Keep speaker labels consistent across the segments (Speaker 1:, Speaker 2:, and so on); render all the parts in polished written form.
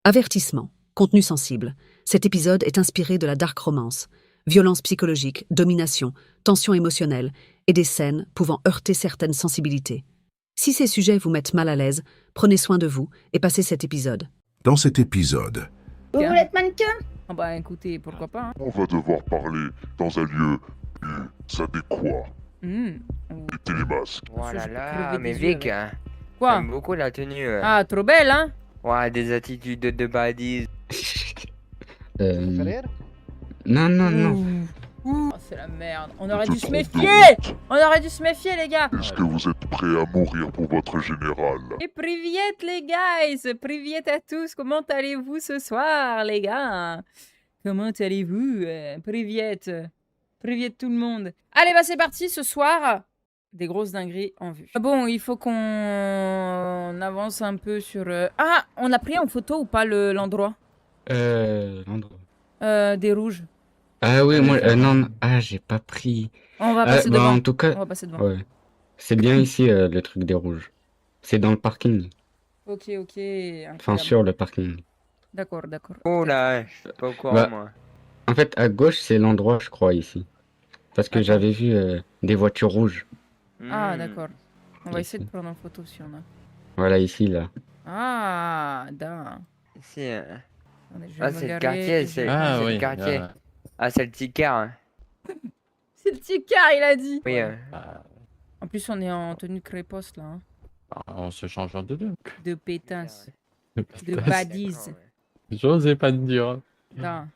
Speaker 1: Avertissement. Contenu sensible. Cet épisode est inspiré de la dark romance. Violence psychologique, domination, tension émotionnelle et des scènes pouvant heurter certaines sensibilités. Si ces sujets vous mettent mal à l'aise, prenez soin de vous et passez cet épisode.
Speaker 2: Dans cet épisode,
Speaker 3: Vous voulez être mannequin?
Speaker 4: Ah bah écoutez, pourquoi pas, hein.
Speaker 5: On va devoir parler dans un lieu adéquat. Mettez les masques.
Speaker 4: Voilà,
Speaker 6: Voilà
Speaker 4: je peux crever
Speaker 6: là, mais
Speaker 4: des yeux
Speaker 6: Vic, hein,
Speaker 4: Quoi?
Speaker 6: j'aime beaucoup la tenue.
Speaker 4: Ah, trop belle, hein?
Speaker 6: Ouais, des attitudes de baddies.
Speaker 7: Non.
Speaker 4: Oh, c'est la merde. On aurait
Speaker 5: Je
Speaker 4: dû se
Speaker 5: trompe de
Speaker 4: méfier.
Speaker 5: route.
Speaker 4: On aurait dû se méfier, les gars.
Speaker 5: Est-ce que vous êtes prêts à mourir pour votre général?
Speaker 4: Et priviet, les guys. Priviet à tous. Comment allez-vous ce soir, les gars? Comment allez-vous? Priviet. Priviet tout le monde. Allez, bah c'est parti ce soir. Des grosses dingueries en vue. Bon, il faut qu'on avance un peu sur... Ah, on a pris en photo ou pas l'endroit?
Speaker 7: L'endroit.
Speaker 4: Des rouges.
Speaker 7: Ah oui, moi, non, j'ai pas pris.
Speaker 4: On va passer devant.
Speaker 7: En tout cas,
Speaker 4: On va passer devant.
Speaker 7: ouais. C'est bien ici, le truc des rouges. C'est dans le parking.
Speaker 4: Ok.
Speaker 7: Enfin,
Speaker 4: Incroyable.
Speaker 7: sur le parking.
Speaker 4: D'accord.
Speaker 6: Oh là, je suis pas au courant,
Speaker 7: Bah,
Speaker 6: moi.
Speaker 7: En fait, à gauche, c'est l'endroit, je crois, ici. Parce que
Speaker 4: D'accord.
Speaker 7: j'avais vu des voitures rouges.
Speaker 4: Ah,
Speaker 6: Hmm.
Speaker 4: d'accord. On va
Speaker 7: Ici.
Speaker 4: essayer de prendre en photo si on a.
Speaker 7: Voilà, ici, là.
Speaker 4: Ah, da.
Speaker 6: Ici,
Speaker 4: Attendez, je vais
Speaker 6: ah,
Speaker 4: me
Speaker 6: c'est le
Speaker 4: garer,
Speaker 6: quartier,
Speaker 4: je
Speaker 6: c'est
Speaker 4: vais-
Speaker 6: c'est le quartier. Ah, c'est le petit car. Hein.
Speaker 4: C'est le petit car, il a dit.
Speaker 6: Oui,
Speaker 4: En plus, on est en tenue créposte là. Hein.
Speaker 8: On se change en deux.
Speaker 4: De pétasse. De
Speaker 8: Pétasse.
Speaker 4: baddies.
Speaker 6: d'accord, ouais.
Speaker 8: J'osais pas te dire.
Speaker 4: Da.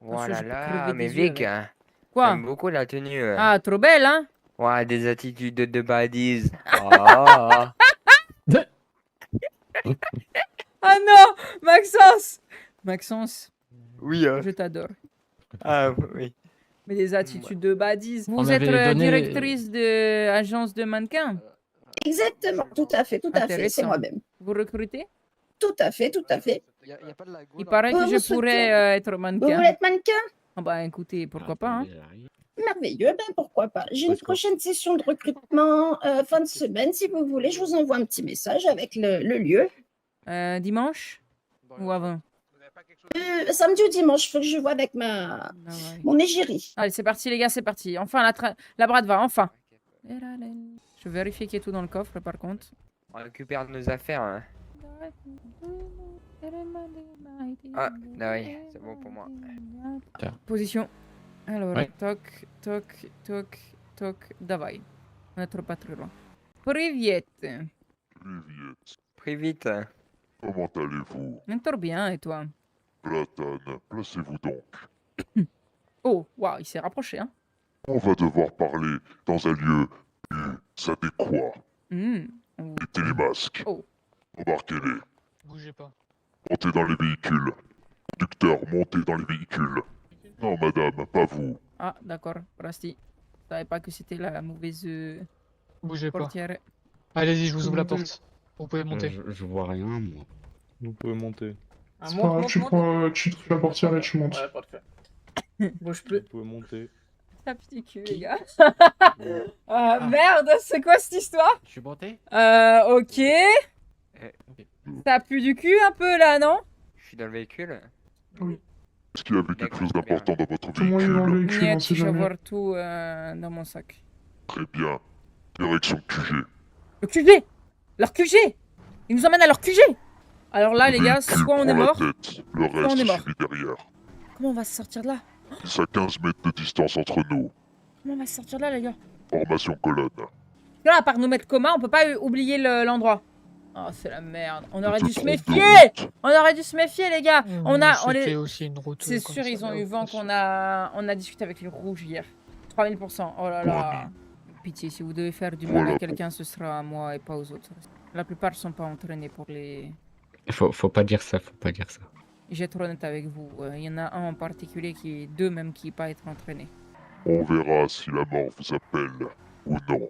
Speaker 6: Voilà
Speaker 4: je peux
Speaker 6: là,
Speaker 4: crever
Speaker 6: mais
Speaker 4: des yeux
Speaker 6: Vic,
Speaker 4: avec.
Speaker 6: hein,
Speaker 4: Quoi?
Speaker 6: j'aime beaucoup la tenue.
Speaker 4: Ah, trop belle, hein?
Speaker 6: Ouais, des attitudes de baddies. Ah.
Speaker 4: Ah non! Maxence,
Speaker 6: Oui,
Speaker 4: je t'adore.
Speaker 6: ah oui.
Speaker 4: Mais des attitudes de baddies.
Speaker 8: On
Speaker 4: Vous êtes
Speaker 8: avait donné-
Speaker 4: directrice de agence de mannequins?
Speaker 3: Exactement, tout à fait, c'est
Speaker 4: Intéressant.
Speaker 3: moi-même.
Speaker 4: Vous recrutez?
Speaker 3: Tout à fait.
Speaker 4: Il paraît que
Speaker 3: Vous
Speaker 4: je
Speaker 3: souhaitez-
Speaker 4: pourrais être
Speaker 3: Vous
Speaker 4: mannequin.
Speaker 3: voulez être mannequin?
Speaker 4: Ah bah écoutez, pourquoi pas, hein?
Speaker 3: Merveilleux, ben pourquoi pas. J'ai une prochaine session de recrutement fin de semaine, si vous voulez. Je vous envoie un petit message avec le lieu.
Speaker 4: Dimanche? Ou avant?
Speaker 3: Samedi ou dimanche, il faut que je vois avec
Speaker 4: Ah ouais.
Speaker 3: mon égérie.
Speaker 4: Allez, c'est parti les gars, c'est parti. Enfin, la brade va, enfin. Je vais vérifier qu'il y a tout dans le coffre par contre.
Speaker 6: On récupère nos affaires. Hein. Ah, oui, c'est bon pour moi.
Speaker 4: Position. Alors,
Speaker 8: Ouais.
Speaker 4: toc, davai. On est trop pas très loin. Привет.
Speaker 5: Pris vite.
Speaker 6: Pris vite. Hein.
Speaker 5: Comment allez-vous?
Speaker 4: Trop bien, et toi?
Speaker 5: Platane, placez-vous donc.
Speaker 4: Oh, waouh, il s'est rapproché, hein.
Speaker 5: On va devoir parler dans un lieu adéquat. Mettez les masques.
Speaker 4: Oh.
Speaker 5: Embarquez-les.
Speaker 9: Bougez pas.
Speaker 5: Montez dans les véhicules. Conducteur, montez dans les véhicules. Non, madame, pas vous.
Speaker 4: Ah, d'accord, Rasti. Je savais pas que c'était la mauvaise
Speaker 9: Bougez pas.
Speaker 4: portière.
Speaker 9: Allez-y, je vous ouvre la porte. Vous pouvez monter.
Speaker 7: Je vois rien, moi.
Speaker 8: Vous pouvez monter.
Speaker 10: C'est pas grave, tu trouves la portière et tu montes.
Speaker 4: Bouge plus.
Speaker 8: Vous pouvez monter.
Speaker 4: Ah, petit cul, les gars. Merde, c'est quoi cette histoire?
Speaker 8: Je suis monté.
Speaker 4: Ok. Ça pue du cul un peu là, non?
Speaker 6: Je suis dans le véhicule.
Speaker 5: Est-ce qu'il y avait quelque chose d'important dans votre
Speaker 10: Tout le monde est dans le
Speaker 5: véhicule?
Speaker 10: véhicule,
Speaker 4: Niet,
Speaker 10: on sait
Speaker 4: je vais
Speaker 10: jamais.
Speaker 4: voir tout dans mon sac.
Speaker 5: Très bien. Direction QG.
Speaker 4: Le QG! Leur QG! Ils nous emmènent à leur QG! Alors là, les gars,
Speaker 5: Véhicule
Speaker 4: soit on est
Speaker 5: prend la
Speaker 4: mort.
Speaker 5: tête, le
Speaker 4: on est
Speaker 5: reste
Speaker 4: mort.
Speaker 5: suit derrière.
Speaker 4: Comment on va se sortir de là?
Speaker 5: 10 à 15 mètres de distance entre nous.
Speaker 4: Comment on va se sortir de là, les gars?
Speaker 5: Formation colonne.
Speaker 4: Là, à part nous mettre coma, on peut pas oublier l'endroit. Oh, c'est la merde. On aurait dû se
Speaker 5: Trompe de
Speaker 4: méfier!
Speaker 5: route.
Speaker 4: On aurait dû se méfier, les gars!
Speaker 9: C'était aussi une route.
Speaker 4: C'est
Speaker 9: comme
Speaker 4: sûr,
Speaker 9: ça,
Speaker 4: ils ont
Speaker 9: là,
Speaker 4: eu vent
Speaker 9: aussi.
Speaker 4: qu'on a discuté avec les rouges hier. 3000%. Oh là là. Pitié, si vous devez faire du mal
Speaker 5: Voilà.
Speaker 4: à quelqu'un, ce sera à moi et pas aux autres. La plupart sont pas entraînés pour les...
Speaker 7: Faut pas dire ça, faut pas dire ça.
Speaker 4: Je vais être honnête avec vous. Il y en a un en particulier qui est deux même qui pas être entraîné.
Speaker 5: On verra si la mort vous appelle ou non.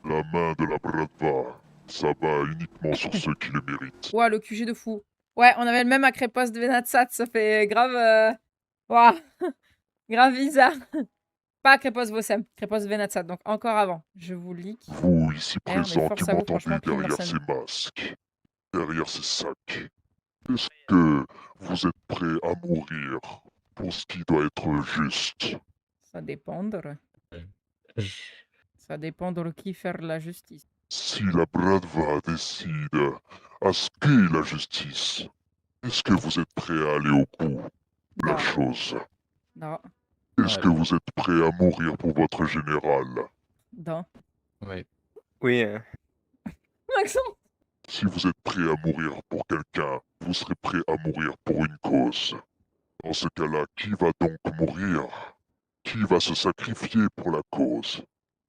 Speaker 5: La main de la Bradva s'abat uniquement sur ceux qui le méritent.
Speaker 4: Ouah, le QG de fou. Ouais, on avait le même à Crépos de Venatsat, ça fait grave... Ouah, grave bizarre. Pas Crépos Vossem, Crépos Venatsat, donc encore avant. Je vous leak.
Speaker 5: Vous, ici
Speaker 4: Merde, mais
Speaker 5: présents,
Speaker 4: force
Speaker 5: qui
Speaker 4: à vous,
Speaker 5: m'entendez
Speaker 4: franchement, prime
Speaker 5: derrière
Speaker 4: Larsen.
Speaker 5: ces masques, derrière ces sacs, Est-ce que vous êtes prêt à mourir pour ce qui doit être juste?
Speaker 4: Ça dépendre.
Speaker 7: Je-
Speaker 4: Ça dépendre qui faire la justice.
Speaker 5: Si la Bradva décide à ce qu'est la justice, est-ce que vous êtes prêt à aller au bout de la
Speaker 4: Non,
Speaker 5: chose?
Speaker 4: non,
Speaker 5: Est-ce que vous êtes prêt à mourir pour votre général?
Speaker 4: non.
Speaker 8: Oui.
Speaker 6: Oui,
Speaker 4: Maxence!
Speaker 5: Si vous êtes prêt à mourir pour quelqu'un, vous serez prêt à mourir pour une cause. Dans ce cas-là, qui va donc mourir? Qui va se sacrifier pour la cause?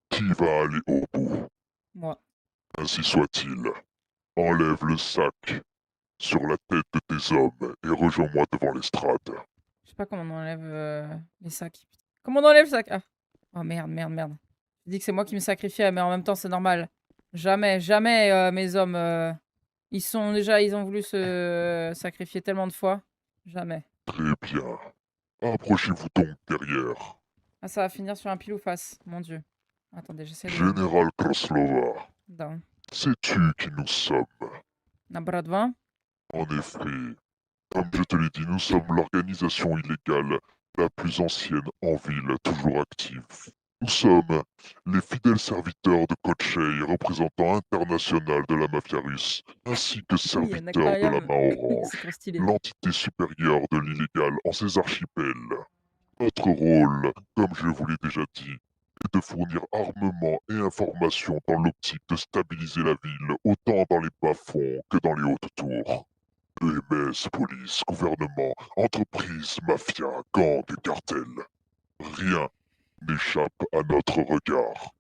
Speaker 5: Qui va aller au bout?
Speaker 4: Moi.
Speaker 5: Ainsi soit-il. Enlève le sac sur la tête de tes hommes et rejoins-moi devant l'estrade.
Speaker 4: Je sais pas comment on enlève les sacs. Comment on enlève le sac? Ah. Oh merde, merde, merde. Je dis que c'est moi qui me sacrifiais, mais en même temps, c'est normal. Jamais, jamais mes hommes. Ils ont voulu se sacrifier tellement de fois. Jamais.
Speaker 5: Très bien. Approchez-vous donc derrière.
Speaker 4: Ah, ça va finir sur un pile ou face. Mon dieu. Attendez, j'essaie de.
Speaker 5: Général Kraslova,
Speaker 4: Non.
Speaker 5: sais-tu qui nous sommes?
Speaker 4: Un bras de vin?
Speaker 5: En effet, comme je te l'ai dit, nous sommes l'organisation illégale la plus ancienne en ville, toujours active. Nous sommes les fidèles serviteurs de Kochei, représentant international de la mafia russe, ainsi que
Speaker 4: Oui, un
Speaker 5: serviteurs de la
Speaker 4: aquarium.
Speaker 5: main orange,
Speaker 4: C'est trop stylé.
Speaker 5: l'entité supérieure de l'illégal en ces archipels. Notre rôle, comme je vous l'ai déjà dit, est de fournir armement et informations dans l'optique de stabiliser la ville, autant dans les bas-fonds que dans les hautes tours. EMS, police, gouvernement, entreprise, mafia, gang, cartel. Rien n'échappe à notre regard.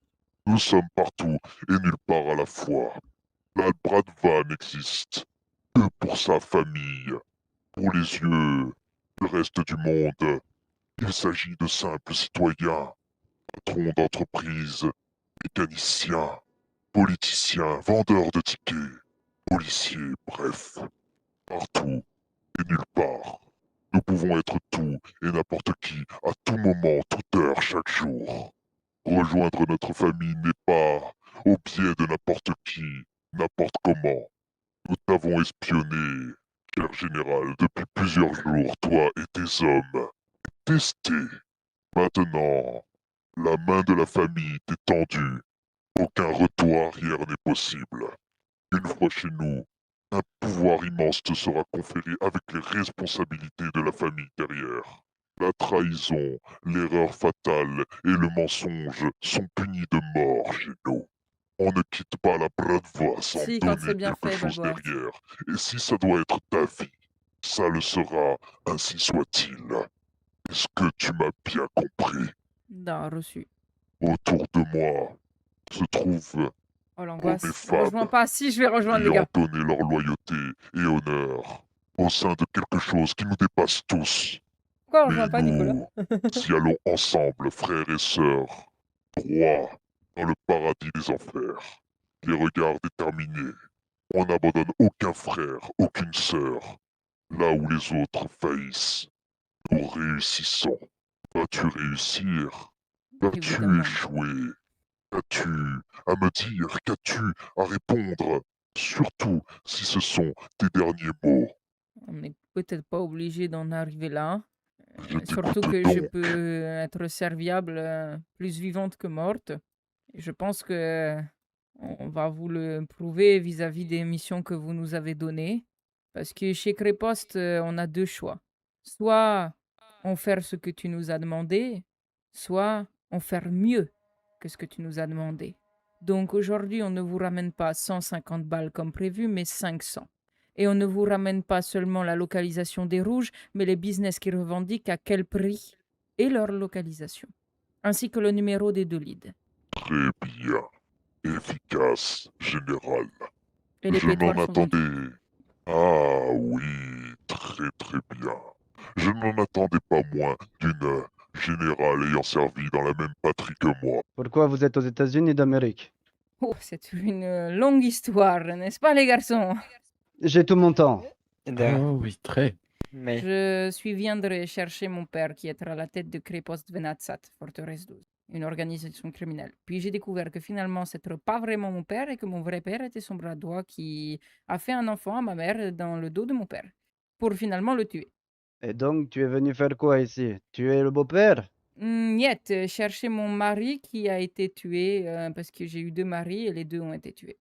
Speaker 5: Nous sommes partout et nulle part à la fois. La Bradva n'existe que pour sa famille. Pour les yeux du reste du monde, il s'agit de simples citoyens, patrons d'entreprise, mécaniciens, politiciens, vendeurs de tickets, policiers, bref, partout et nulle part. Nous pouvons être tout et n'importe qui, à tout moment, toute heure, chaque jour. Rejoindre notre famille n'est pas au pied de n'importe qui, n'importe comment. Nous t'avons espionné, cher général, depuis plusieurs jours, toi et tes hommes. Testé. Maintenant, la main de la famille t'est tendue. Aucun retour arrière n'est possible. Une fois chez nous, un pouvoir immense te sera conféré avec les responsabilités de la famille derrière. La trahison, l'erreur fatale et le mensonge sont punis de mort chez nous. On ne quitte pas la Bradva sans
Speaker 4: Si, quand
Speaker 5: donner
Speaker 4: c'est bien
Speaker 5: quelque
Speaker 4: fait,
Speaker 5: chose
Speaker 4: Balboa.
Speaker 5: derrière. Et si ça doit être ta vie, ça le sera, ainsi soit-il. Est-ce que tu m'as bien compris?
Speaker 4: Non, reçu.
Speaker 5: Autour de moi se trouvent
Speaker 4: Oh
Speaker 5: hommes et
Speaker 4: l'angoisse. Rejoins
Speaker 5: femmes
Speaker 4: pas. Si, je vais rejoindre les
Speaker 5: ayant
Speaker 4: gars.
Speaker 5: donné leur loyauté et honneur au sein de quelque chose qui nous dépasse tous.
Speaker 4: Pourquoi on
Speaker 5: Mais
Speaker 4: rejoint pas Nicolas?
Speaker 5: nous y allons ensemble, frères et sœurs, droit dans le paradis des enfers. Les regards déterminés. On n'abandonne aucun frère, aucune sœur. Là où les autres faillissent, nous réussissons. Vas-tu réussir? Vas-tu
Speaker 4: Évidemment.
Speaker 5: échouer? Qu'as-tu à me dire? Qu'as-tu à répondre? Surtout si ce sont tes derniers mots.
Speaker 4: On n'est peut-être pas obligé d'en arriver là.
Speaker 5: Je
Speaker 4: Surtout
Speaker 5: t'écoute
Speaker 4: que je
Speaker 5: donc.
Speaker 4: peux être serviable, plus vivante que morte. Et je pense que on va vous le prouver vis-à-vis des missions que vous nous avez données. Parce que chez Créposte, on a deux choix. Soit on fait ce que tu nous as demandé, soit on fait mieux que ce que tu nous as demandé. Donc aujourd'hui, on ne vous ramène pas 150 balles comme prévu, mais 500. Et on ne vous ramène pas seulement la localisation des rouges, mais les business qui revendiquent à quel prix et leur localisation, ainsi que le numéro des deux leads.
Speaker 5: Très bien. Efficace, général.
Speaker 4: Et les
Speaker 5: Je n'en
Speaker 4: pétroles sont vendus.
Speaker 5: attendais. Ah oui, très très bien. Je n'en attendais pas moins d'une générale ayant servi dans la même patrie que moi.
Speaker 2: Pourquoi vous êtes aux États-Unis d'Amérique?
Speaker 4: Oh, c'est une longue histoire, n'est-ce pas les garçons?
Speaker 2: J'ai tout mon temps.
Speaker 8: Oh oui, très.
Speaker 6: Mais
Speaker 4: Je viendrai chercher mon père qui est à la tête de Créposte Venatsat, Forteresse 12, une organisation criminelle. Puis j'ai découvert que finalement c'était pas vraiment mon père et que mon vrai père était son bras droit qui a fait un enfant à ma mère dans le dos de mon père. pour finalement le tuer.
Speaker 2: Et donc, tu es venu faire quoi ici? Tu es le beau-père?
Speaker 4: Niet, chercher mon mari qui a été tué parce que j'ai eu 2 maris et les 2 ont été tués.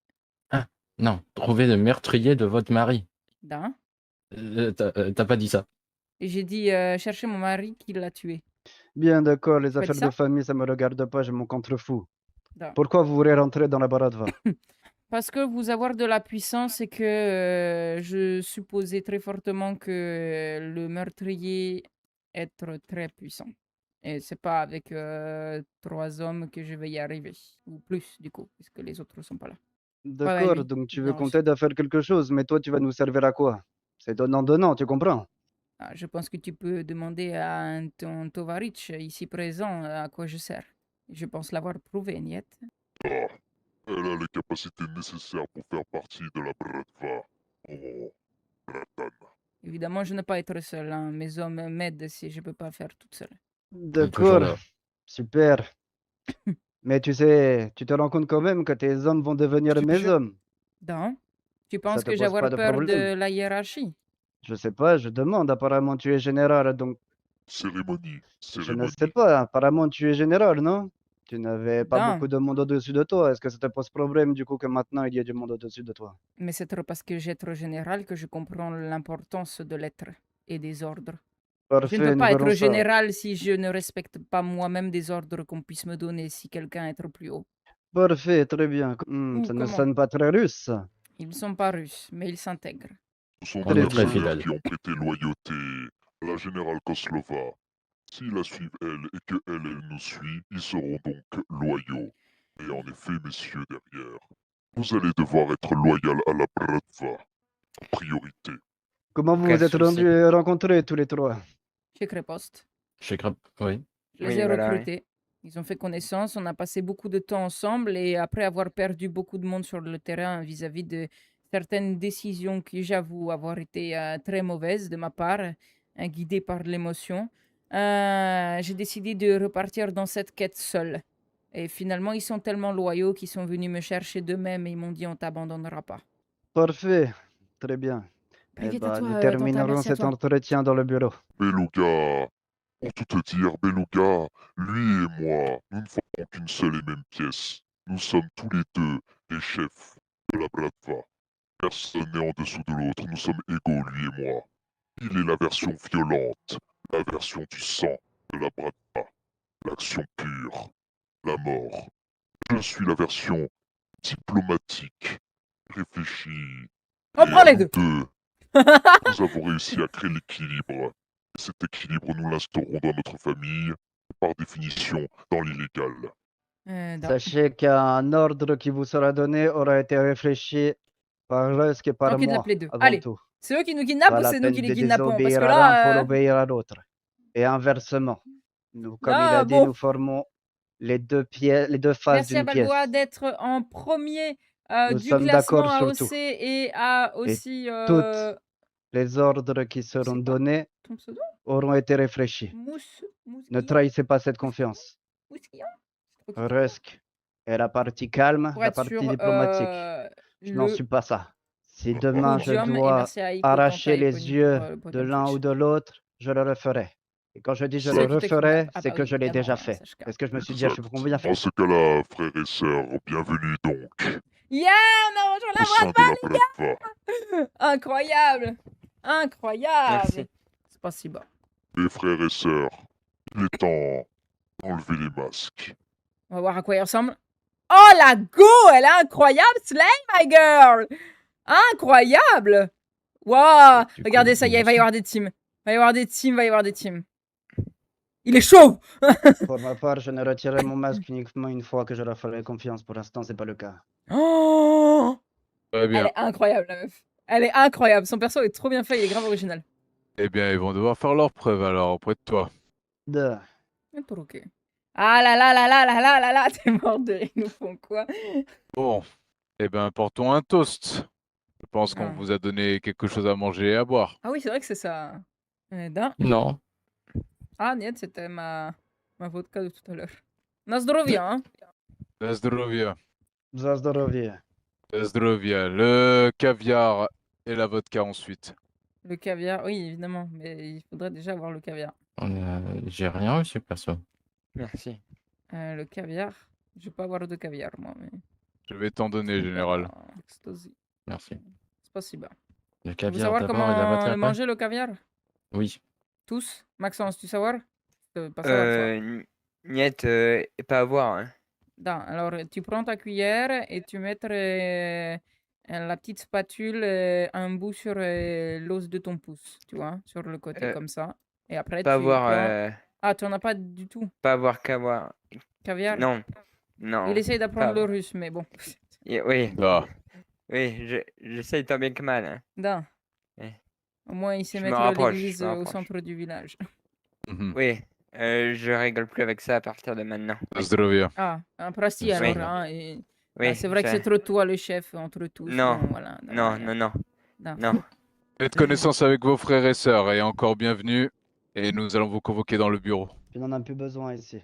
Speaker 7: Ah, non, trouver le meurtrier de votre mari.
Speaker 4: Da.
Speaker 7: T'as pas dit ça.
Speaker 4: Et j'ai dit chercher mon mari qui l'a tué.
Speaker 2: Bien d'accord, les
Speaker 4: Pas dit
Speaker 2: affaires de
Speaker 4: ça?
Speaker 2: famille, ça me regarde pas, j'ai mon contre-fou.
Speaker 4: Da.
Speaker 2: Pourquoi vous voulez rentrer dans la Baradva?
Speaker 4: Parce que vous avoir de la puissance et que je supposais très fortement que le meurtrier être très puissant. Et c'est pas avec 3 hommes que je vais y arriver. Ou plus, du coup, puisque les autres sont pas là.
Speaker 2: D'accord,
Speaker 4: lui,
Speaker 2: donc tu
Speaker 4: il
Speaker 2: veux
Speaker 4: vient
Speaker 2: qu'on
Speaker 4: aussi.
Speaker 2: t'aide à faire quelque chose, mais toi, tu vas nous servir à quoi? C'est donnant-donnant, tu comprends?
Speaker 4: Ah, je pense que tu peux demander à ton Tovarich ici présent à quoi je sers. Je pense l'avoir prouvé, Niet.
Speaker 5: Ah, elle a les capacités nécessaires pour faire partie de la Bratva. Oh, Bratan.
Speaker 4: Évidemment, je ne peux pas être seul. Hein. Mes hommes m'aident si je peux pas faire toute seule.
Speaker 7: Toujours
Speaker 2: D'accord,
Speaker 7: là.
Speaker 2: super. Mais tu sais, tu te rends compte quand même que tes hommes vont devenir
Speaker 4: Je te
Speaker 2: mes
Speaker 4: jure.
Speaker 2: hommes.
Speaker 4: Non. Tu
Speaker 2: Ça
Speaker 4: penses
Speaker 2: te
Speaker 4: que j'ai
Speaker 2: pose pas
Speaker 4: avoir
Speaker 2: de
Speaker 4: peur
Speaker 2: problème?
Speaker 4: de la hiérarchie?
Speaker 2: Je sais pas, je demande. Apparemment, tu es général, donc
Speaker 5: Cérémonie,
Speaker 2: je ne
Speaker 5: cérémonie.
Speaker 2: sais pas. Apparemment, tu es général, non? Tu n'avais pas
Speaker 4: Non.
Speaker 2: beaucoup de monde au-dessus de toi. Est-ce que ça te pose problème du coup que maintenant il y a du monde au-dessus de toi?
Speaker 4: Mais c'est trop parce que j'ai trop général que je comprends l'importance de l'être et des ordres. Je ne
Speaker 2: Parfait,
Speaker 4: peux
Speaker 2: nous
Speaker 4: pas
Speaker 2: verrons
Speaker 4: être
Speaker 2: ça.
Speaker 4: général si je ne respecte pas moi-même des ordres qu'on puisse me donner si quelqu'un est trop plus haut.
Speaker 2: Parfait, très bien.
Speaker 4: Ou
Speaker 2: Ça ne
Speaker 4: comment?
Speaker 2: sonne pas très russe, ça.
Speaker 4: Ils ne sont pas russes, mais ils s'intègrent.
Speaker 5: Ce sont
Speaker 7: On
Speaker 5: deux
Speaker 7: est très
Speaker 5: mercenaires
Speaker 7: fidèles.
Speaker 5: qui ont prêté loyauté à la générale Koslova. S'ils la suivent elle et que elle nous suit, ils seront donc loyaux. Et en effet, messieurs derrière, vous allez devoir être loyal à la Bratva. En priorité.
Speaker 2: Comment vous
Speaker 6: Aucun
Speaker 2: vous êtes
Speaker 6: souci.
Speaker 2: rencontrés tous les trois?
Speaker 4: Chez Créposte.
Speaker 7: Chez Crap, oui.
Speaker 4: Je les
Speaker 6: Oui,
Speaker 4: ai
Speaker 6: voilà, oui.
Speaker 4: recrutés. Ils ont fait connaissance, on a passé beaucoup de temps ensemble et après avoir perdu beaucoup de monde sur le terrain vis-à-vis de certaines décisions qui, j'avoue, avoir été très mauvaises de ma part, guidées par l'émotion, j'ai décidé de repartir dans cette quête seule. Et finalement, ils sont tellement loyaux qu'ils sont venus me chercher d'eux-mêmes et ils m'ont dit on t'abandonnera pas.
Speaker 2: Parfait, très bien. Eh
Speaker 4: Privet à
Speaker 2: ben,
Speaker 4: toi,
Speaker 2: nous
Speaker 4: Tanta,
Speaker 2: terminerons
Speaker 4: merci à
Speaker 2: cet
Speaker 4: toi.
Speaker 2: entretien dans le bureau.
Speaker 5: Beluga, pour tout te dire, Beluga, lui et moi, nous ne formons qu'une seule et même pièce. Nous sommes tous les deux les chefs de la Bratva. Personne n'est en dessous de l'autre, nous sommes égaux, lui et moi. Il est la version violente, la version du sang de la Bratva, l'action pure, la mort. Je suis la version diplomatique, réfléchie.
Speaker 4: On
Speaker 5: Et
Speaker 4: prend
Speaker 5: à
Speaker 4: les
Speaker 5: nous
Speaker 4: deux.
Speaker 5: deux, nous avons réussi à créer l'équilibre. Cet équilibre, nous l'instaurons dans notre famille, par définition, dans l'illégal.
Speaker 4: Non.
Speaker 2: Sachez qu'un ordre qui vous sera donné aura été réfléchi par Rusk et par
Speaker 4: On kidnappe
Speaker 2: moi,
Speaker 4: les deux.
Speaker 2: avant
Speaker 4: Allez,
Speaker 2: tout.
Speaker 4: c'est eux qui nous kidnappent
Speaker 2: Pas
Speaker 4: ou
Speaker 2: la
Speaker 4: c'est nous
Speaker 2: peine
Speaker 4: qui
Speaker 2: de
Speaker 4: les kidnappons? Parce
Speaker 2: désobéir
Speaker 4: que
Speaker 2: à l'un pour
Speaker 4: là,
Speaker 2: obéir à l'autre. Et inversement. Nous, comme il
Speaker 4: ah,
Speaker 2: a dit,
Speaker 4: bon.
Speaker 2: nous formons les deux faces
Speaker 4: Merci à
Speaker 2: d'une pièce.
Speaker 4: Baldoa d'être en premier
Speaker 2: Nous
Speaker 4: du
Speaker 2: sommes d'accord
Speaker 4: classement
Speaker 2: sur
Speaker 4: AOC
Speaker 2: tout.
Speaker 4: et à aussi...
Speaker 2: Toutes les ordres qui seront
Speaker 4: c'est quoi
Speaker 2: donnés
Speaker 4: ton pseudo?
Speaker 2: auront été réfléchis. Ne trahissez pas cette confiance.
Speaker 4: Mousquillon?
Speaker 2: Rusk est la partie calme,
Speaker 4: Pour
Speaker 2: la
Speaker 4: être
Speaker 2: partie
Speaker 4: sur
Speaker 2: diplomatique. Je n'en
Speaker 4: le
Speaker 2: suis pas ça. Si demain je
Speaker 4: podium, et
Speaker 2: dois
Speaker 4: merci à Iko,
Speaker 2: arracher
Speaker 4: Tanta et
Speaker 2: les
Speaker 4: Pony
Speaker 2: yeux
Speaker 4: pour, le
Speaker 2: de
Speaker 4: podium
Speaker 2: l'un
Speaker 4: Twitch.
Speaker 2: ou de l'autre, je le referai. Et quand je dis je
Speaker 4: C'est
Speaker 2: le
Speaker 4: qui te
Speaker 2: referai,
Speaker 4: kidnappe? Ah
Speaker 2: c'est
Speaker 4: bah
Speaker 2: que
Speaker 4: oui,
Speaker 2: je l'ai déjà
Speaker 4: évidemment,
Speaker 2: fait.
Speaker 4: Sachka.
Speaker 2: Parce que je me suis dit, je suis combien
Speaker 5: En ce cas-là, frères et sœurs, bienvenue donc
Speaker 4: Yeah, on a rejoint
Speaker 5: au
Speaker 4: la
Speaker 5: sein de la Bratva.
Speaker 4: Incroyable! Incroyable!
Speaker 6: Merci.
Speaker 4: C'est pas si bas.
Speaker 5: Mes frères et sœurs, il est temps d'enlever les masques.
Speaker 4: On va voir à quoi il ressemble. Oh, la go! Elle est incroyable, Slay, my girl! Incroyable! Waouh!
Speaker 7: Du
Speaker 4: Regardez,
Speaker 7: coup,
Speaker 4: ça y est, il
Speaker 7: moi
Speaker 4: va y
Speaker 7: aussi.
Speaker 4: avoir des teams. Va y avoir des teams, va y avoir des teams. Il est chaud!
Speaker 2: Pour ma part, je ne retirerai mon masque uniquement une fois que je leur ferai confiance. Pour l'instant, c'est pas le cas.
Speaker 4: Oh!
Speaker 8: Très
Speaker 4: Elle
Speaker 8: bien.
Speaker 4: est incroyable, la meuf. Elle est incroyable. Son perso est trop bien fait, il est grave original.
Speaker 8: Eh bien, ils vont devoir faire leurs preuves alors auprès de toi.
Speaker 4: Ok. Ah là là là là là là là là, t'es mort de rire, ils nous font quoi?
Speaker 8: Bon, eh bien, portons un toast. Je pense qu'on
Speaker 4: Ah.
Speaker 8: vous a donné quelque chose à manger et à boire.
Speaker 4: Ah oui, c'est vrai que c'est ça. Da.
Speaker 7: Non.
Speaker 4: Ah, niet, c'était ma vodka de tout à l'heure. Na zdrowie, hein?
Speaker 8: La zdrovia.
Speaker 2: Za zdrowie.
Speaker 8: La zdrovia. Le caviar et la vodka ensuite.
Speaker 4: Le caviar, oui, évidemment, mais il faudrait déjà avoir le caviar.
Speaker 7: J'ai rien reçu, perso.
Speaker 6: Merci.
Speaker 4: Le caviar, je vais pas avoir de caviar, moi, mais...
Speaker 8: Je vais t'en donner, général.
Speaker 4: Ecstasy.
Speaker 7: Merci.
Speaker 4: C'est pas si bas.
Speaker 7: Le
Speaker 4: Vous
Speaker 7: caviar
Speaker 4: savoir
Speaker 7: d'abord et la
Speaker 4: comment
Speaker 7: vodka
Speaker 4: le
Speaker 7: après?
Speaker 4: manger, le caviar?
Speaker 7: Oui.
Speaker 4: Tous? Maxence, tu savoir? Pas savoir, toi.
Speaker 6: Niet, pas avoir. Hein.
Speaker 4: Non, alors, tu prends ta cuillère et tu mets la petite spatule un bout sur l'os de ton pouce, tu vois, sur le côté, comme ça. Et après,
Speaker 6: Pas
Speaker 4: tu prends...
Speaker 6: avoir.
Speaker 4: Ah, tu en as pas du tout?
Speaker 6: Pas avoir qu'avoir.
Speaker 4: Caviar?
Speaker 6: Non. Non.
Speaker 4: Il essaye d'apprendre
Speaker 6: pas
Speaker 4: le
Speaker 6: avoir.
Speaker 4: russe, mais bon.
Speaker 6: Oui.
Speaker 8: Ah.
Speaker 6: Oui, j'essaye tant bien que mal. Hein.
Speaker 4: Non.
Speaker 6: Ouais.
Speaker 4: Au moins, il sait
Speaker 6: Je me
Speaker 4: mettre
Speaker 6: rapproche,
Speaker 4: l'église
Speaker 6: je me
Speaker 4: au
Speaker 6: rapproche.
Speaker 4: centre du village.
Speaker 8: Mhm.
Speaker 6: Oui, je rigole plus avec ça à partir de maintenant.
Speaker 8: Zdravia.
Speaker 4: Ah, un prasti alors. Hein, et...
Speaker 6: Oui,
Speaker 4: ah, c'est vrai que c'est trop toi le chef entre tous.
Speaker 6: Non,
Speaker 4: Bon, voilà,
Speaker 6: non, non, non, non.
Speaker 8: Faites connaissance avec vos frères et sœurs et encore bienvenue. Et nous allons vous convoquer dans le bureau.
Speaker 2: Tu n'en as plus besoin ici.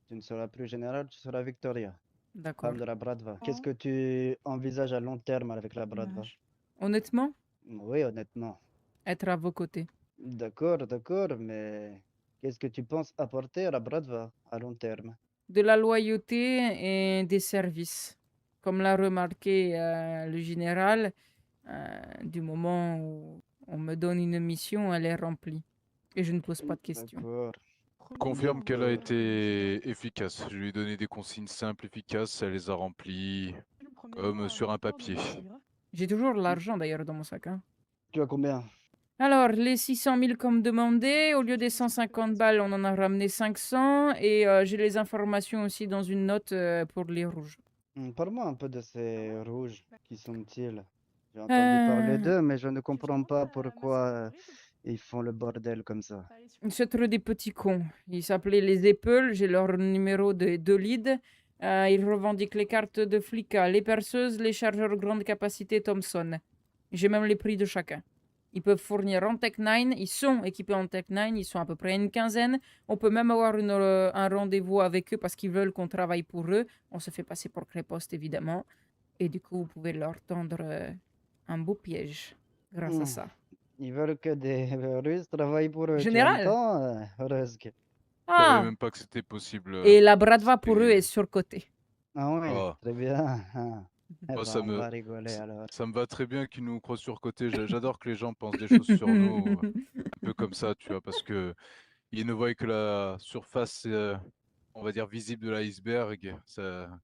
Speaker 2: Tu ne seras plus général, tu seras Victoria,
Speaker 4: D'accord.
Speaker 2: femme de la Bradva. Qu'est-ce que tu envisages à long terme avec la Bradva?
Speaker 4: Honnêtement,
Speaker 2: Oui, honnêtement.
Speaker 4: être à vos côtés.
Speaker 2: D'accord, mais qu'est-ce que tu penses apporter à la Bradva à long terme?
Speaker 4: De la loyauté et des services. Comme l'a remarqué le général, du moment où on me donne une mission, elle est remplie. Et je ne pose pas de questions.
Speaker 2: D'accord.
Speaker 8: Je confirme qu'elle a été efficace. Je lui ai donné des consignes simples, efficaces. Elle les a remplies comme sur un papier.
Speaker 4: J'ai toujours l'argent d'ailleurs dans mon sac. Hein.
Speaker 2: Tu as combien?
Speaker 4: Alors, les 600 000 comme demandé, au lieu des 150 balles, on en a ramené 500. Et j'ai les informations aussi dans une note pour les rouges.
Speaker 2: Parle-moi un peu de ces rouges. Qui sont-ils? J'ai entendu parler d'eux, mais je ne comprends pas pourquoi ils font le bordel comme ça.
Speaker 4: C'est trop des petits cons. Ils s'appelaient les épaules, j'ai leur numéro de lead. Ils revendiquent les cartes de flica, les perceuses, les chargeurs grande capacité Thomson. J'ai même les prix de chacun. Ils peuvent fournir en Tech 9, ils sont équipés en Tech 9, ils sont à peu près une quinzaine. On peut même avoir un rendez-vous avec eux parce qu'ils veulent qu'on travaille pour eux. On se fait passer pour Créposte, évidemment. Et du coup, vous pouvez leur tendre un beau piège grâce à ça.
Speaker 2: Ils veulent que des Russes travaillent pour eux.
Speaker 4: Général.
Speaker 2: Tu entends, Rusk?
Speaker 8: Je savais même pas que c'était possible.
Speaker 4: Et la Bradva pour eux est surcotée.
Speaker 2: Ah oui,
Speaker 8: Oh.
Speaker 2: très bien. Eh ben,
Speaker 8: Ça
Speaker 2: on va rigoler alors.
Speaker 8: ça me va très bien qu'ils nous croient surcotés. J'adore que les gens pensent des choses sur nous, un peu comme ça, tu vois, parce que ils ne voient que la surface, on va dire, visible de l'iceberg,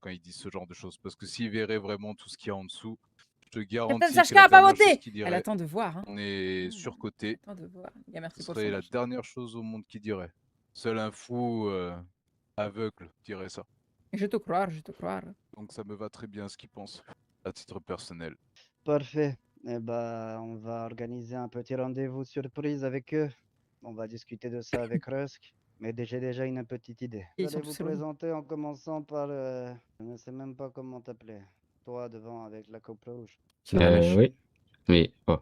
Speaker 8: quand ils disent ce genre de choses. Parce que s'ils verraient vraiment tout ce qu'il y a en dessous, je te garantis que
Speaker 4: Sachka
Speaker 8: la
Speaker 4: a pas
Speaker 8: dernière chose
Speaker 4: voté.
Speaker 8: qu'ils
Speaker 4: Elle
Speaker 8: diraient,
Speaker 4: attend de voir. Hein.
Speaker 8: on est surcoté.
Speaker 4: Attends de voir. Il y a merci
Speaker 8: Ce
Speaker 4: pour
Speaker 8: serait
Speaker 4: son
Speaker 8: la
Speaker 4: âge.
Speaker 8: dernière chose au monde qui dirait. Seul un fou aveugle dirait ça.
Speaker 4: Je te croire, je te croire.
Speaker 8: Donc ça me va très bien ce qu'ils pensent, à titre personnel.
Speaker 2: Parfait. Eh ben, on va organiser un petit rendez-vous surprise avec eux. On va discuter de ça avec Rusk. Mais j'ai déjà une petite idée.
Speaker 4: Ils
Speaker 2: Vous
Speaker 4: sont
Speaker 2: allez vous
Speaker 4: tous relous.
Speaker 2: présenter en commençant par... je ne sais même pas comment t'appeler. Toi devant avec la coupe rouge.
Speaker 7: Oui. Oui. Oh.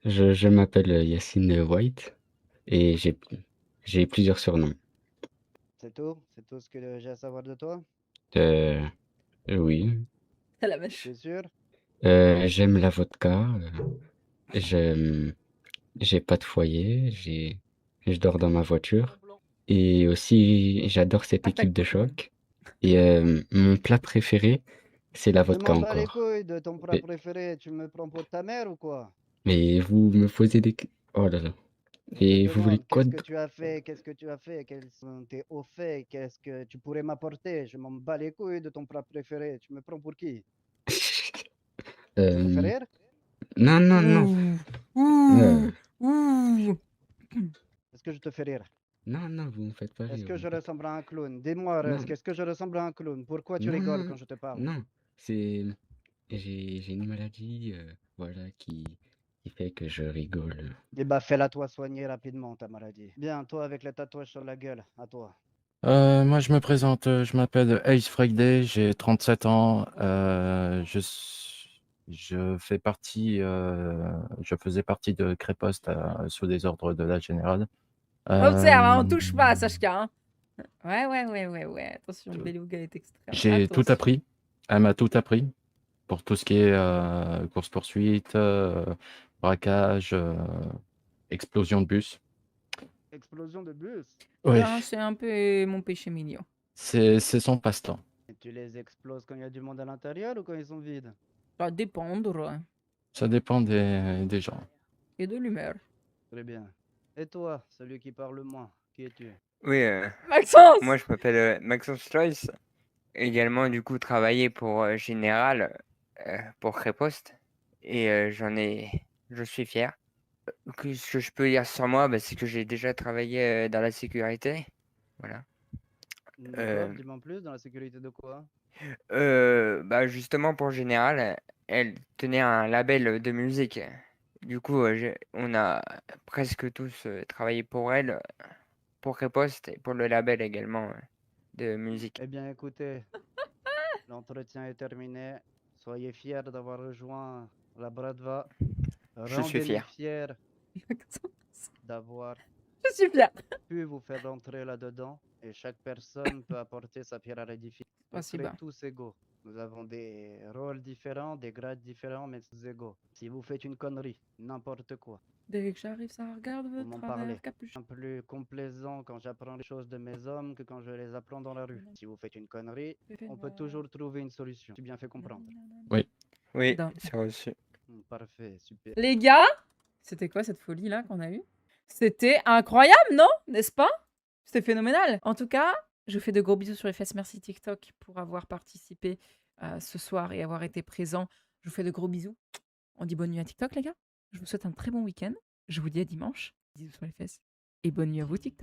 Speaker 7: Je m'appelle Yacine White et j'ai plusieurs surnoms.
Speaker 2: C'est tout? C'est tout ce que j'ai à savoir de toi?
Speaker 7: Oui.
Speaker 4: C'est la mèche.
Speaker 2: C'est sûr?
Speaker 7: J'aime la vodka. J'ai pas de foyer. Je dors dans ma voiture. Et aussi, j'adore cette équipe de choc. Et mon plat préféré, c'est la
Speaker 2: Je
Speaker 7: vodka
Speaker 2: m'en bats les
Speaker 7: encore.
Speaker 2: couilles de ton plat
Speaker 7: Mais-
Speaker 2: préféré. Tu me prends pour ta mère ou quoi?
Speaker 7: Mais vous me posez des... Oh là là. Et
Speaker 2: Je
Speaker 7: vous voulez
Speaker 2: demande,
Speaker 7: quoi
Speaker 2: qu'est-ce que tu as fait? Qu'est-ce que tu as fait? Quels sont tes hauts faits? Qu'est-ce que tu pourrais m'apporter? Je m'en bats les couilles de ton plat préféré. Tu me prends pour qui? Ça te fait rire?
Speaker 7: Non, non, non.
Speaker 2: Est-ce que je te fais rire?
Speaker 7: Non, non, vous me faites pas
Speaker 2: Est-ce
Speaker 7: rire.
Speaker 2: que
Speaker 7: vous
Speaker 2: je
Speaker 7: me faites-
Speaker 2: ressemble à un clown? Dis-moi,
Speaker 7: Non.
Speaker 2: Rusk, est-ce que je ressemble à un clown? Pourquoi tu
Speaker 7: Non,
Speaker 2: rigoles
Speaker 7: non,
Speaker 2: quand je te parle?
Speaker 7: Non, c'est... J'ai une maladie, voilà, qui fait que je rigole.
Speaker 2: Eh bah, fais-la toi soigner rapidement, ta maladie. Bien, toi avec les tatouages sur la gueule, à toi.
Speaker 11: Moi, je me présente, je m'appelle Ace Friday, j'ai 37 ans. Je faisais partie de Créposte sous les ordres de la générale.
Speaker 4: Observe, hein, on touche pas à Sachka. Hein. Ouais. Attention, le beluga est extrême.
Speaker 11: J'ai tout
Speaker 4: Attention.
Speaker 11: appris. Elle m'a tout appris pour tout ce qui est course-poursuite, braquage, explosion de bus.
Speaker 2: Explosion de bus.
Speaker 11: Ouais,
Speaker 4: Ah, c'est un peu mon péché mignon.
Speaker 11: c'est son passe-temps.
Speaker 2: Et tu les exploses quand il y a du monde à l'intérieur ou quand ils sont vides?
Speaker 4: Ça va dépendre
Speaker 11: Ça dépend des gens.
Speaker 4: et de l'humeur.
Speaker 2: Très bien. Et toi, celui qui parle le moins, qui es-tu?
Speaker 6: Oui,
Speaker 4: Maxence!
Speaker 6: moi je m'appelle Maxence Choice. Également, du coup, travaillé pour Général, pour Créposte. Et je suis fier. Ce que je peux dire sur moi, bah, c'est que j'ai déjà travaillé dans la sécurité. Voilà.
Speaker 2: D'accord, dis-moi en plus, dans la sécurité de quoi?
Speaker 6: Bah, justement, pour Général, elle tenait un label de musique. Du coup, on a presque tous travaillé pour elle, pour Créposte et pour le label également de musique.
Speaker 2: Eh bien, écoutez, l'entretien est terminé. Soyez fiers d'avoir rejoint la Bradva.
Speaker 6: Je suis
Speaker 2: Rendez-nous
Speaker 6: fier.
Speaker 2: fiers d'avoir
Speaker 4: Je suis fière.
Speaker 2: pu vous faire rentrer là-dedans. Et chaque personne peut apporter sa pierre à l'édifice. Vous
Speaker 4: Possible.
Speaker 2: serez tous égaux. Nous avons des rôles différents, des grades différents, mais tous égaux. Si vous faites une connerie, n'importe quoi,
Speaker 4: Dès que j'arrive, ça regarde
Speaker 2: vous
Speaker 4: de
Speaker 2: m'en
Speaker 4: travers
Speaker 2: parlez.
Speaker 4: capuche.
Speaker 2: C'est plus complaisant quand j'apprends les choses de mes hommes que quand je les apprends dans la rue. Si vous faites une connerie, on peut toujours trouver une solution. Tu bien fait comprendre.
Speaker 11: Oui.
Speaker 6: Oui,
Speaker 4: Dans-
Speaker 6: c'est reçu.
Speaker 2: Parfait, super.
Speaker 4: Les gars, c'était quoi cette folie là qu'on a eue? C'était incroyable, non? N'est-ce pas? C'était phénoménal. En tout cas, je fais de gros bisous sur les fesses. Merci TikTok pour avoir participé ce soir et avoir été présent. Je vous fais de gros bisous. On dit bonne nuit à TikTok, les gars. Je vous souhaite un très bon week-end. Je vous dis à dimanche. Bisous sur les fesses. Et bonne nuit à vous, TikTok.